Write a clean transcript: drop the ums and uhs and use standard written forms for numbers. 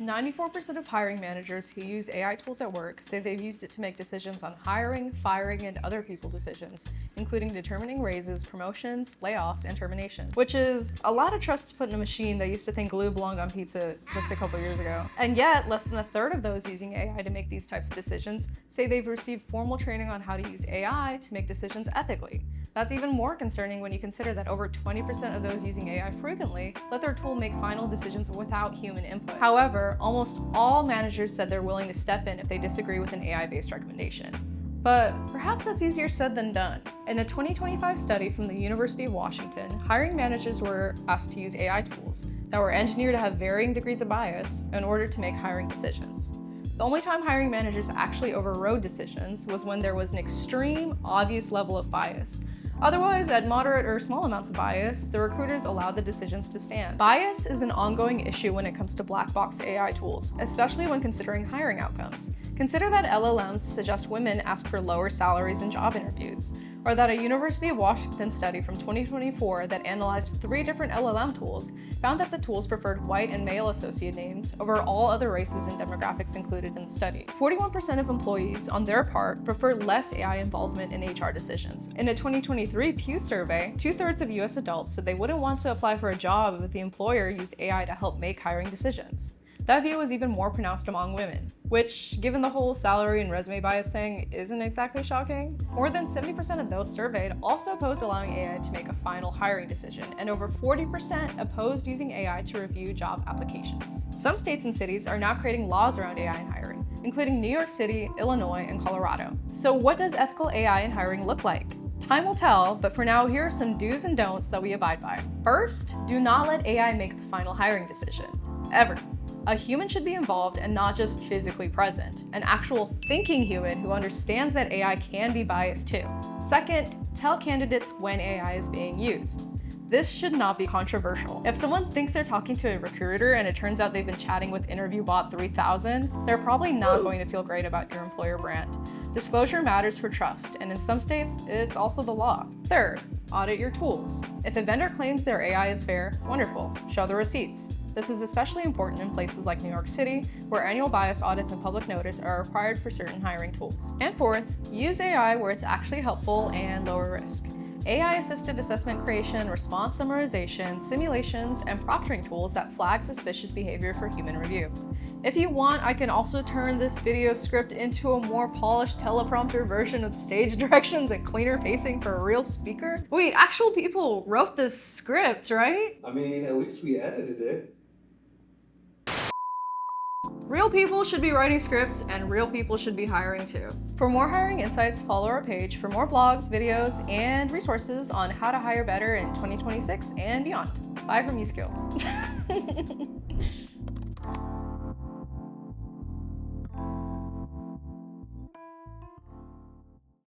94% of hiring managers who use AI tools at work say they've used it to make decisions on hiring, firing, and other people decisions, including determining raises, promotions, layoffs, and terminations. Which is a lot of trust to put in a machine that used to think glue belonged on pizza just a couple years ago. And yet, less than a third of those using AI to make these types of decisions say they've received formal training on how to use AI to make decisions ethically. That's even more concerning when you consider that over 20% of those using AI frequently let their tool make final decisions without human input. However, almost all managers said they're willing to step in if they disagree with an AI-based recommendation. But perhaps that's easier said than done. In a 2025 study from the University of Washington, hiring managers were asked to use AI tools that were engineered to have varying degrees of bias in order to make hiring decisions. The only time hiring managers actually overrode decisions was when there was an extreme, obvious level of bias. Otherwise, at moderate or small amounts of bias, the recruiters allowed the decisions to stand. Bias is an ongoing issue when it comes to black box AI tools, especially when considering hiring outcomes. Consider that LLMs suggest women ask for lower salaries in job interviews, or that a University of Washington study from 2024 that analyzed 3 different LLM tools found that the tools preferred white and male associate names over all other races and demographics included in the study. 41% of employees, on their part, prefer less AI involvement in HR decisions. In a 2023 Pew survey, 2/3 of US adults said they wouldn't want to apply for a job if the employer used AI to help make hiring decisions. That view was even more pronounced among women, which, given the whole salary and resume bias thing, isn't exactly shocking. More than 70% of those surveyed also opposed allowing AI to make a final hiring decision, and over 40% opposed using AI to review job applications. Some states and cities are now creating laws around AI in hiring, including New York City, Illinois, and Colorado. So what does ethical AI in hiring look like? Time will tell, but for now, here are some do's and don'ts that we abide by. First, do not let AI make the final hiring decision, ever. A human should be involved and not just physically present, an actual thinking human who understands that AI can be biased too. Second, tell candidates when AI is being used. This should not be controversial. If someone thinks they're talking to a recruiter and it turns out they've been chatting with InterviewBot 3000, they're probably not going to feel great about your employer brand. Disclosure matters for trust, and in some states, it's also the law. Third, audit your tools. If a vendor claims their AI is fair, wonderful, show the receipts. This is especially important in places like New York City, where annual bias audits and public notice are required for certain hiring tools. And fourth, use AI where it's actually helpful and lower risk. AI-assisted assessment creation, response summarization, simulations, and proctoring tools that flag suspicious behavior for human review. If you want, I can also turn this video script into a more polished teleprompter version with stage directions and cleaner pacing for a real speaker. Wait, actual people wrote this script, right? I mean, at least we edited it. Real people should be writing scripts, and real people should be hiring too. For more hiring insights, follow our page for more blogs, videos, and resources on how to hire better in 2026 and beyond. Bye from eSkill.